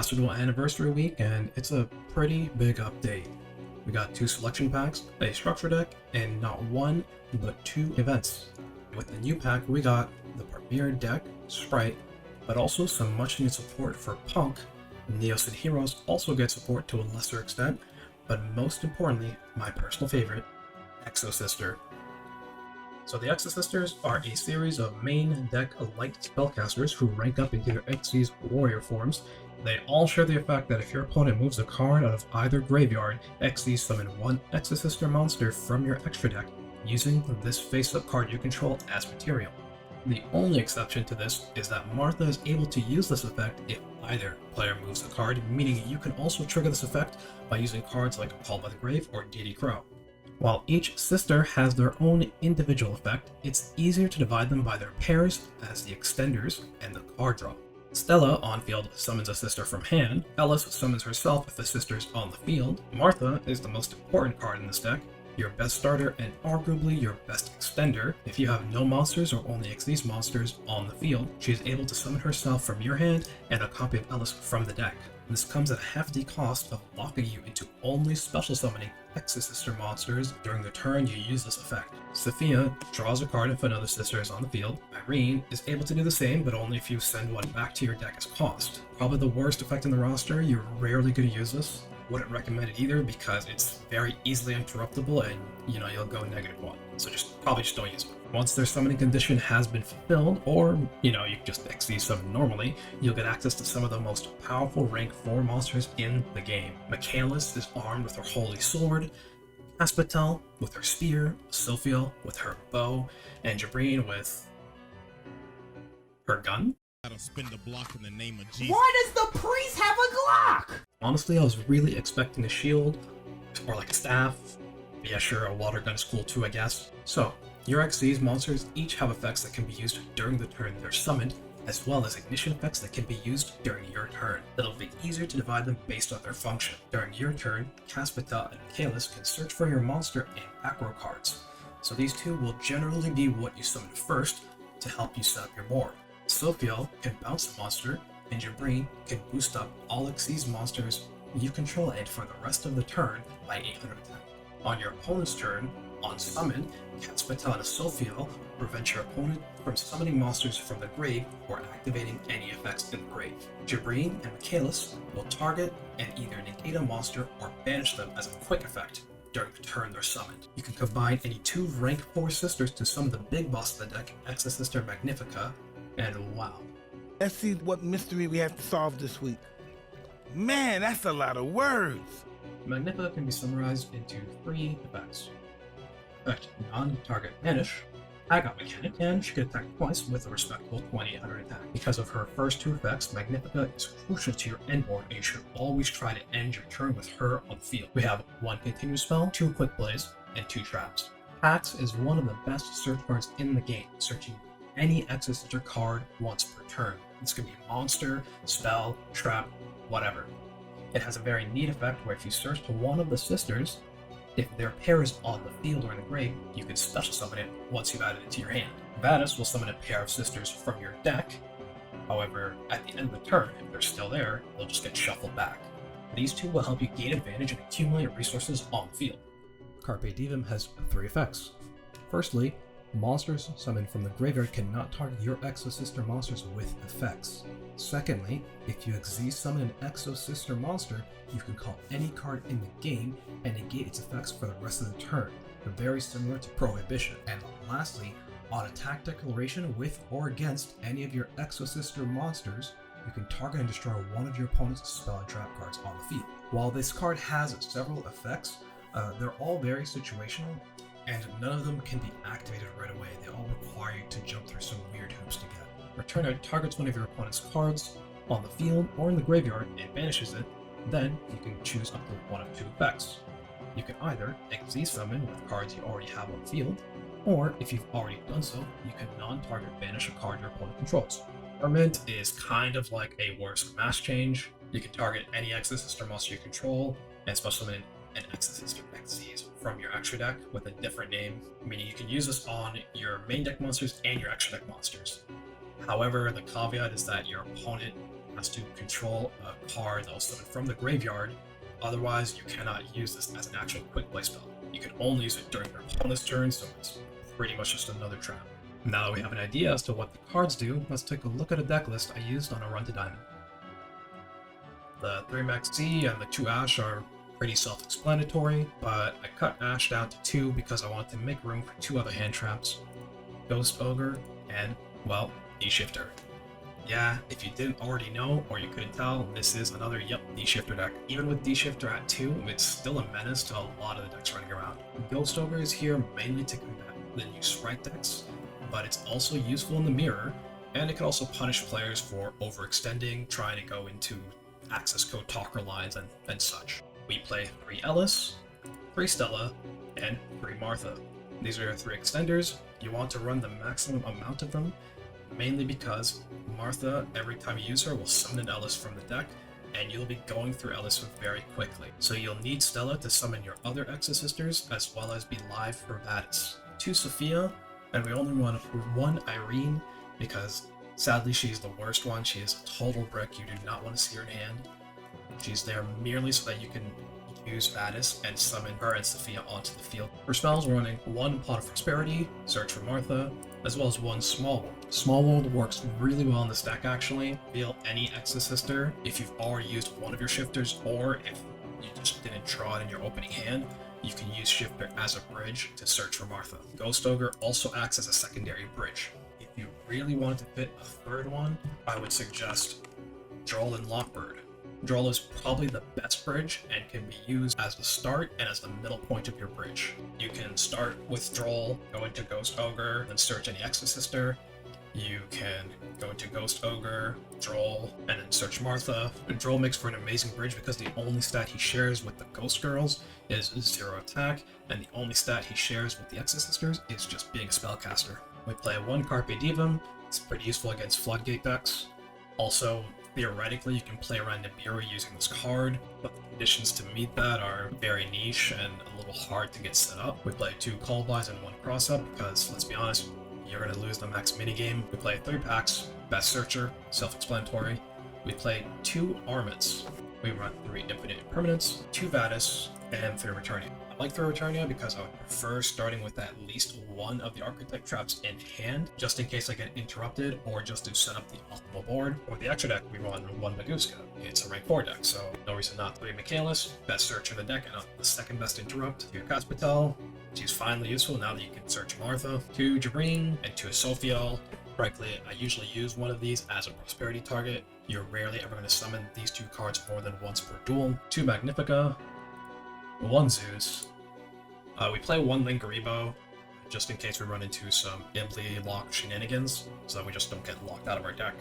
Master Duel Anniversary Week, and it's a pretty big update. We got 2 selection packs, a structure deck, and not 1, but 2 events. With the new pack, we got the Premier deck, Sprite, but also some much needed support for P.U.N.K. Neos and Heroes also get support to a lesser extent, but most importantly, my personal favorite, Exosister. So the Exosisters are a series of main deck light spellcasters who rank up into their Xyz warrior forms. They all share the effect that if your opponent moves a card out of either graveyard, Xyz summon one Exosister monster from your extra deck using this face-up card you control as material. The only exception to this is that Martha is able to use this effect if either player moves a card, meaning you can also trigger this effect by using cards like Call by the Grave or Deity Crow. While each sister has their own individual effect, it's easier to divide them by their pairs as the extenders and the card draw. Stella on field summons a sister from hand, Ellis summons herself if the sister is on the field, Martha is the most important card in this deck, your best starter and arguably your best extender. If you have no monsters or only Xyz monsters on the field, she is able to summon herself from your hand and a copy of Ellis from the deck. This comes at a hefty cost of locking you into only special summoning Exosister monsters during the turn you use this effect. Sophia draws a card if another sister is on the field. Irene is able to do the same, but only if you send one back to your deck as cost. Probably the worst effect in the roster, you're rarely going to use this. Wouldn't recommend it either because it's very easily interruptible and you'll go -1. So probably just don't use it. Once their summoning condition has been fulfilled, or you can just Xyz summon normally, you'll get access to some of the most powerful rank 4 monsters in the game. Michaelis is armed with her holy sword, Aspetel with her spear, Sophia with her bow, and Jabreen with her gun. I don't spin the block in the name of Jesus. Why does the priest have a Glock? Honestly, I was really expecting a shield, or like a staff. Yeah, sure, a water gun is cool too, I guess. So, your Xyz monsters each have effects that can be used during the turn they're summoned, as well as ignition effects that can be used during your turn. It'll be easier to divide them based on their function. During your turn, Caspita and Michaelis can search for your monster and aggro cards. So these two will generally be what you summon first to help you set up your board. Sophia can bounce a monster, and Jabreen can boost up all Xyz monsters you control and for the rest of the turn by 800 attack. On your opponent's turn, on summon, Caspita and Sophia prevent your opponent from summoning monsters from the grave or activating any effects in the grave. Jabreen and Michaelis will target and either negate a monster or banish them as a quick effect during the turn they're summoned. You can combine any 2 rank 4 sisters to summon the big boss of the deck, Exosister Magnifica, and wow. Let's see what mystery we have to solve this week. Man, that's a lot of words. Magnifica can be summarized into 3 effects. Effect non-target banish, tag-out mechanic, and she can attack twice with a respectable 2800 attack. Because of her first 2 effects, Magnifica is crucial to your end board and you should always try to end your turn with her on the field. We have 1 continuous spell, 2 quick plays, and 2 traps. Pax is one of the best search cards in the game, searching any Exosister card once per turn. This could be a monster, spell, trap, whatever. It has a very neat effect where if you search to one of the sisters, if their pair is on the field or in the grave, you can special summon it once you've added it to your hand. Vadis will summon a pair of sisters from your deck. However, at the end of the turn, if they're still there, they'll just get shuffled back. These 2 will help you gain advantage and accumulate resources on the field. Carpe Diem has 3 effects. Firstly, monsters summoned from the graveyard cannot target your Exosister monsters with effects. Secondly, if you Xyz summon an Exosister monster, you can call any card in the game and negate its effects for the rest of the turn, very similar to Prohibition. And lastly, on attack declaration with or against any of your Exosister monsters, you can target and destroy one of your opponent's spell and trap cards on the field. While this card has several effects, they're all very situational, and none of them can be activated right away. They all require you to jump through some weird hoops to get. Return it targets one of your opponent's cards on the field or in the graveyard and banishes it. Then you can choose up to 1 of 2 effects. You can either Xyz summon with cards you already have on the field, or if you've already done so, you can non-target banish a card your opponent controls. Ferment is kind of like a worse mass change. You can target any Exosister monster you control and special summon an Exosister Xyz from your extra deck with a different name, meaning you can use this on your main deck monsters and your extra deck monsters. However, the caveat is that your opponent has to control a card that was summoned from the graveyard. Otherwise, you cannot use this as an actual quick play spell. You can only use it during your opponent's turn, so it's pretty much just another trap. Now that we have an idea as to what the cards do, let's take a look at a deck list I used on a run to Diamond. The 3 Max Z and the 2 Ash are pretty self-explanatory, but I cut Ash down to 2 because I wanted to make room for 2 other hand traps, Ghost Ogre and, well, D-Shifter. Yeah, if you didn't already know, or you couldn't tell, this is another, D-Shifter deck. Even with D-Shifter at 2, it's still a menace to a lot of the decks running around. Ghost Ogre is here mainly to combat the new Sprite decks, but it's also useful in the mirror, and it can also punish players for overextending, trying to go into access code talker lines and such. We play 3 Ellis, 3 Stella, and 3 Martha. These are your 3 extenders. You want to run the maximum amount of them, mainly because Martha, every time you use her, will summon an Ellis from the deck, and you'll be going through Ellis very quickly. So you'll need Stella to summon your other Exosisters, as well as be live for Vadis. 2 Sophia, and we only run 1 Irene, because sadly she's the worst one. She is a total brick. You do not want to see her in hand. She's there merely so that you can use Vadis and summon her and Sophia onto the field. For spells, we're running 1 Pot of Prosperity, Search for Martha, as well as 1 Small World. Small World works really well in this deck actually. Feel any Exosister if you've already used one of your shifters, or if you just didn't draw it in your opening hand, you can use Shifter as a bridge to search for Martha. Ghost Ogre also acts as a secondary bridge. If you really wanted to fit a 3rd one, I would suggest Droll and Lockbird. Droll is probably the best bridge and can be used as the start and as the middle point of your bridge. You can start with Droll, go into Ghost Ogre, then search any Exosister. You can go into Ghost Ogre, Droll, and then search Martha. Droll makes for an amazing bridge because the only stat he shares with the Ghost Girls is 0 attack, and the only stat he shares with the Exosisters is just being a spellcaster. We play 1 Carpe Diem. It's pretty useful against Floodgate decks. Also, theoretically, you can play around Nibiru using this card, but the conditions to meet that are very niche and a little hard to get set up. We play 2 Callbys and 1 Cross-Up because, let's be honest, you're going to lose the max minigame. We play 3 packs, Best Searcher, self-explanatory. We play 2 Armaments. We run 3 Infinite Impermanents, 2 Vadis, and 3 Returnia. I like 3 Returnia because I would prefer starting with at least 1 of the Archetype traps in hand, just in case I get interrupted, or just to set up the optimal board. With the extra deck, we run 1 Maguska. It's a rank 4 deck, so no reason not. 3 Michaelis, Best Searcher in the deck, and the 2nd best interrupt. 2 Caspatel, she's finally useful now that you can search Martha. 2 Jabreen, and 2 Sophiel. Frankly, I usually use one of these as a prosperity target. You're rarely ever going to summon these 2 cards more than once per duel. 2 Magnifica, 1 Zeus. We play 1 Lingaribo, just in case we run into some Ibly lock shenanigans, so that we just don't get locked out of our deck.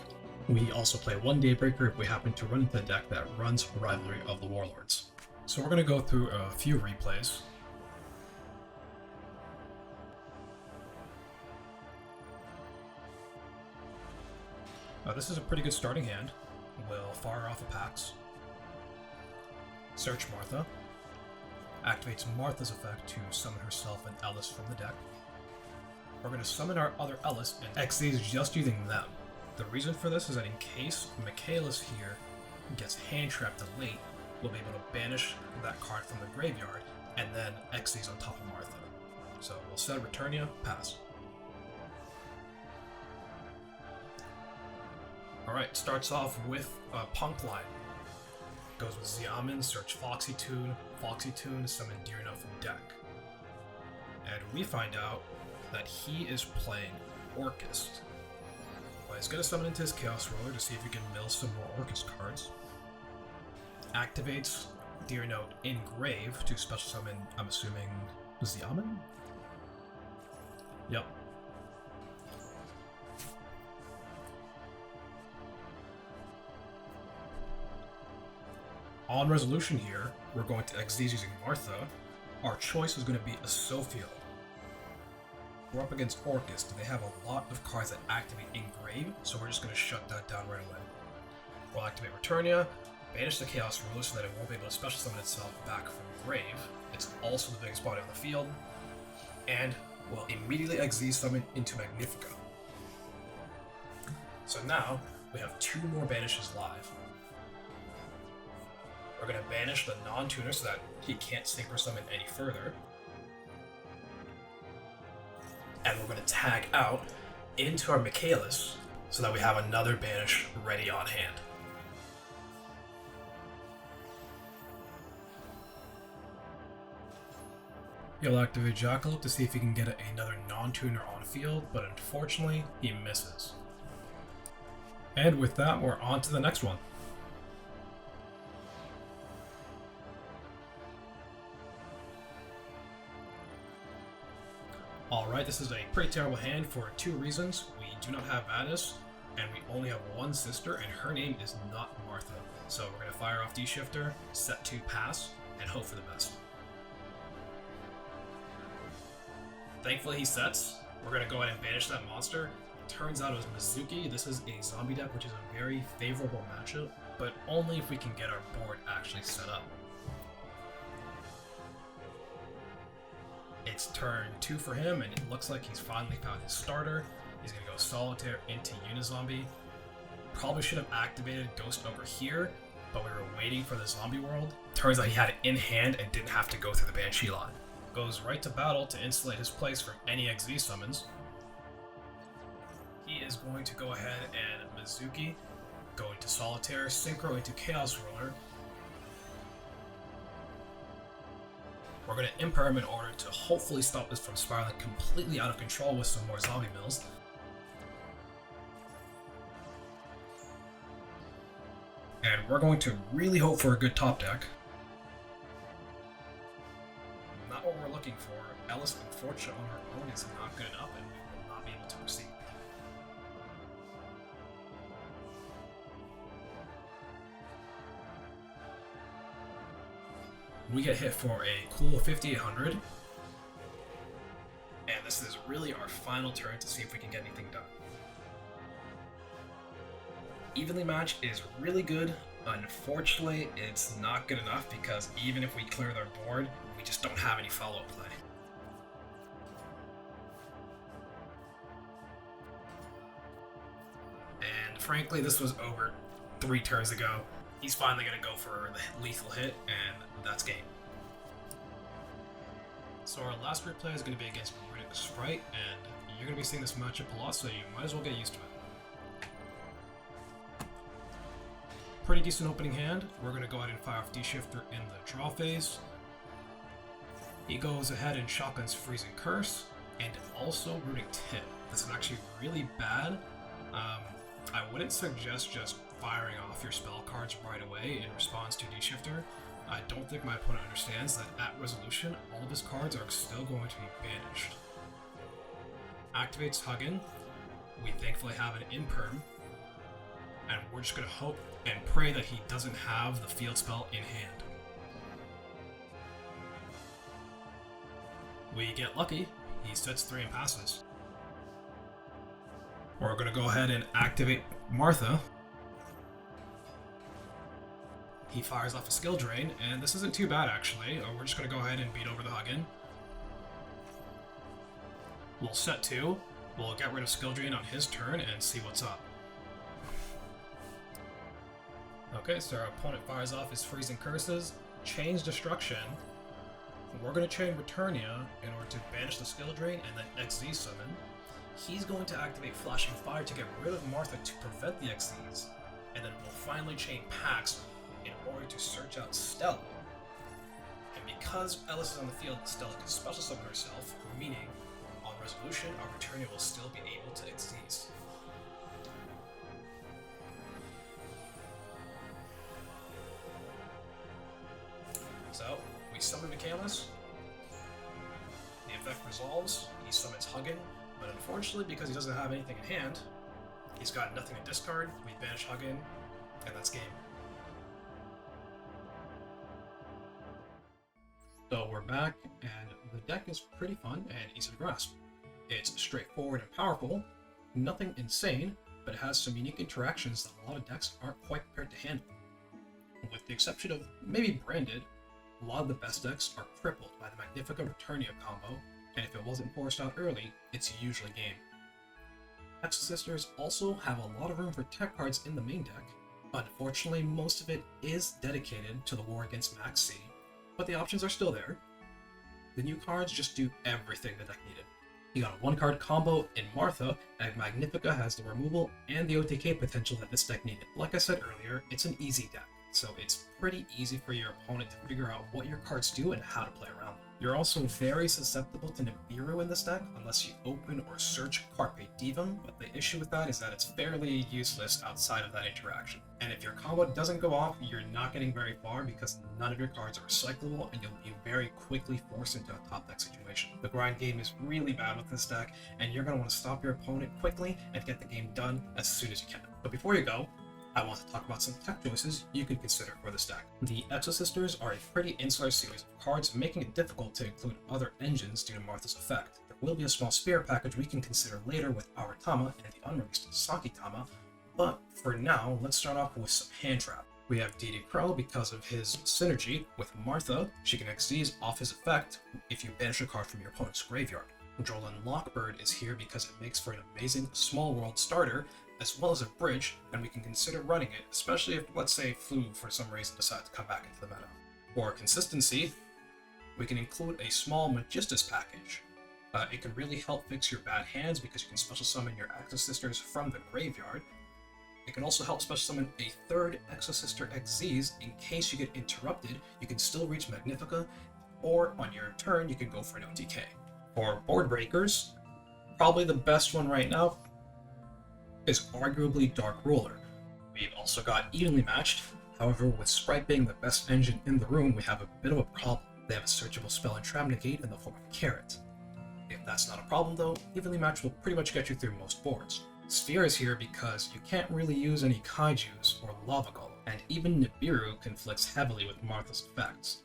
We also play 1 Daybreaker if we happen to run into a deck that runs Rivalry of the Warlords. So we're going to go through a few replays. This is a pretty good starting hand. We'll fire off a Pax, search Martha, activates Martha's effect to summon herself and Ellis from the deck. We're going to summon our other Ellis and X these just using them. The reason for this is that in case Michaelis here gets hand trapped late, we'll be able to banish that card from the graveyard and then X these on top of Martha. So we'll set Returnia, pass. Alright, starts off with a P.U.N.K line. Goes with Xiamen, search Foxy Tune, summon Deerno from deck. And we find out that he is playing Orcust. Well, he's going to summon into his Chaos Roller to see if he can mill some more Orcust cards. Activates Deerno Engrave to special summon, I'm assuming, Xiamen? Yep. On resolution here, we're going to X these using Martha. Our choice is going to be a Sophiel. We're up against Orcust. They have a lot of cards that activate Engrave, so we're just going to shut that down right away. We'll activate Returnia, banish the Chaos Ruler so that it won't be able to special summon itself back from Grave. It's also the biggest body on the field. And we'll immediately X these summon into Magnifica. So now, we have 2 more banishes live. We're going to banish the non-tuner so that he can't synchro summon any further. And we're going to tag out into our Michaelis so that we have another banish ready on hand. He'll activate Jackalope to see if he can get another non-tuner on field, but unfortunately, he misses. And with that, we're on to the next one. Alright, this is a pretty terrible hand for 2 reasons. We do not have banish, and we only have 1 sister, and her name is not Martha. So we're going to fire off D-Shifter, set 2 pass, and hope for the best. Thankfully he sets. We're going to go ahead and banish that monster. Turns out it was Mizuki. This is a zombie deck, which is a very favorable matchup, but only if we can get our board actually set up. It's turn 2 for him, and it looks like he's finally found his starter. He's going to go Solitaire into Unizombie. Probably should have activated Ghost over here, but we were waiting for the zombie world. Turns out he had it in hand and didn't have to go through the Banshee line. Goes right to battle to insulate his place from any XV summons. He is going to go ahead and Mizuki, go into Solitaire, Synchro into Chaos Ruler. We're going to imperm in order to hopefully stop this from spiraling completely out of control with some more zombie mills. And we're going to really hope for a good top deck. Not what we're looking for. Ellis, unfortunately, on her own is not good enough, and we will not be able to proceed. We get hit for a cool 5800. And this is really our final turn to see if we can get anything done. Evenly matched is really good. Unfortunately, it's not good enough because even if we clear their board, we just don't have any follow-up play. And frankly, this was over 3 turns ago. He's finally going to go for the lethal hit, and that's game. So our last replay is going to be against Runick Sprite, and you're going to be seeing this matchup a lot, so you might as well get used to it. Pretty decent opening hand. We're going to go ahead and fire off D-Shifter in the draw phase. He goes ahead and shotguns Freezing Curse, and also Runick Tip. This is actually really bad. I wouldn't suggest just firing off your spell cards right away in response to D-Shifter. I don't think my opponent understands that at resolution, all of his cards are still going to be banished. Activates Huggin. We thankfully have an imperm, and we're just going to hope and pray that he doesn't have the field spell in hand. We get lucky. He sets 3 and passes. We're going to go ahead and activate Martha. He fires off a skill drain, and this isn't too bad actually. We're just going to go ahead and beat over the Huggin. We'll set 2. We'll get rid of skill drain on his turn and see what's up. Okay, so our opponent fires off his Freezing Curses, Chains Destruction. We're going to chain Returnia in order to banish the skill drain and then XZ summon. He's going to activate Flashing Fire to get rid of Martha to prevent the XZs, and then we'll finally chain Pax in order to search out Stella. And because Ellis is on the field, Stella can special summon herself, meaning on resolution, our Returnia will still be able to XZs. So, we summon Michaelis, the effect resolves, he summons Huggin, but unfortunately, because he doesn't have anything in hand, he's got nothing to discard, we banish Huggin, and that's game. So we're back, and the deck is pretty fun and easy to grasp. It's straightforward and powerful, nothing insane, but it has some unique interactions that a lot of decks aren't quite prepared to handle. With the exception of maybe Branded, a lot of the best decks are crippled by the Magnifica Returnia combo, and if it wasn't forced out early, it's usually game. Exosisters also have a lot of room for tech cards in the main deck. Unfortunately, most of it is dedicated to the war against Max C, but the options are still there. The new cards just do everything the deck needed. You got a 1-card combo in Martha, and Magnifica has the removal and the OTK potential that this deck needed. Like I said earlier, it's an easy deck, so it's pretty easy for your opponent to figure out what your cards do and how to play around them. You're also very susceptible to Nibiru in this deck unless you open or search Carpe Divum, but the issue with that is that it's fairly useless outside of that interaction. And if your combo doesn't go off, you're not getting very far because none of your cards are recyclable and you'll be very quickly forced into a top deck situation. The grind game is really bad with this deck, and you're going to want to stop your opponent quickly and get the game done as soon as you can. But before you go, I want to talk about some tech choices you can consider for this deck. The Exosisters are a pretty insular series of cards, making it difficult to include other engines due to Martha's effect. There will be a small spear package we can consider later with Aratama and the unreleased Sakitama, but for now, let's start off with some hand trap. We have DD Crow because of his synergy with Martha. She can Exceed off his effect if you banish a card from your opponent's graveyard. Drolan Lockbird is here because it makes for an amazing small world starter, as well as a bridge, and we can consider running it, especially if, let's say, Flu for some reason decides to come back into the meta. For consistency, we can include a small Magistus package. It can really help fix your bad hands because you can special summon your Exosisters from the graveyard. It can also help special summon a third Exosister Xyz in case you get interrupted. You can still reach Magnifica, or on your turn, you can go for an OTK. For board breakers, probably the best one right now is arguably Dark Ruler. We've also got Evenly Matched, however with Sprite being the best engine in the room, we have a bit of a problem. They have a searchable spell and Trap Negate in the form of Carrot. If that's not a problem though, Evenly Matched will pretty much get you through most boards. Sphere is here because you can't really use any Kaijus or Lava Golem, and even Nibiru conflicts heavily with Martha's effects.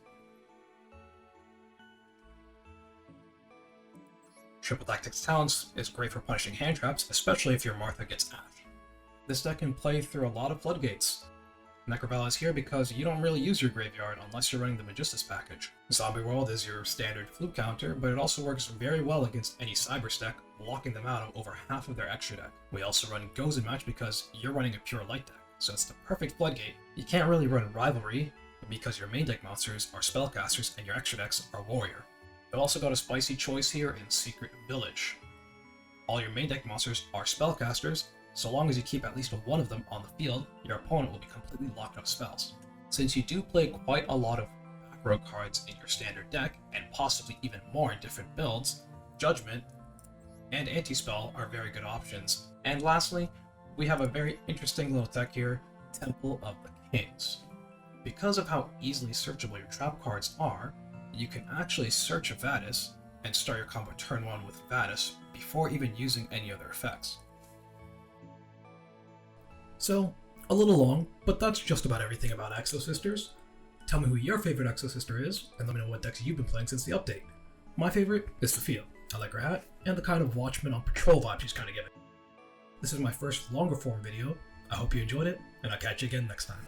Triple Tactics Talents is great for punishing hand traps, especially if your Martha gets Ash. This deck can play through a lot of floodgates. Necroval is here because you don't really use your graveyard unless you're running the Magistus package. Zombie World is your standard Fluke counter, but it also works very well against any Cyber stack, blocking them out of over half of their extra deck. We also run Gozen Match because you're running a pure light deck, so it's the perfect floodgate. You can't really run Rivalry because your main deck monsters are spellcasters and your extra decks are warrior. You've also got a spicy choice here in Secret Village. All your main deck monsters are spellcasters. So long as you keep at least one of them on the field, your opponent will be completely locked out of spells. Since you do play quite a lot of back row cards in your standard deck, and possibly even more in different builds, Judgment and Anti-Spell are very good options. And lastly, we have a very interesting little deck here, Temple of the Kings. Because of how easily searchable your trap cards are, you can actually search a Vadis and start your combo turn 1 with Vadis before even using any other effects. So, a little long, but that's just about everything about Exosisters. Tell me who your favorite Exosister is, and let me know what decks you've been playing since the update. My favorite is Sophia. I like her hat, and the kind of Watchman on patrol vibe she's kind of giving. This is my first longer form video. I hope you enjoyed it, and I'll catch you again next time.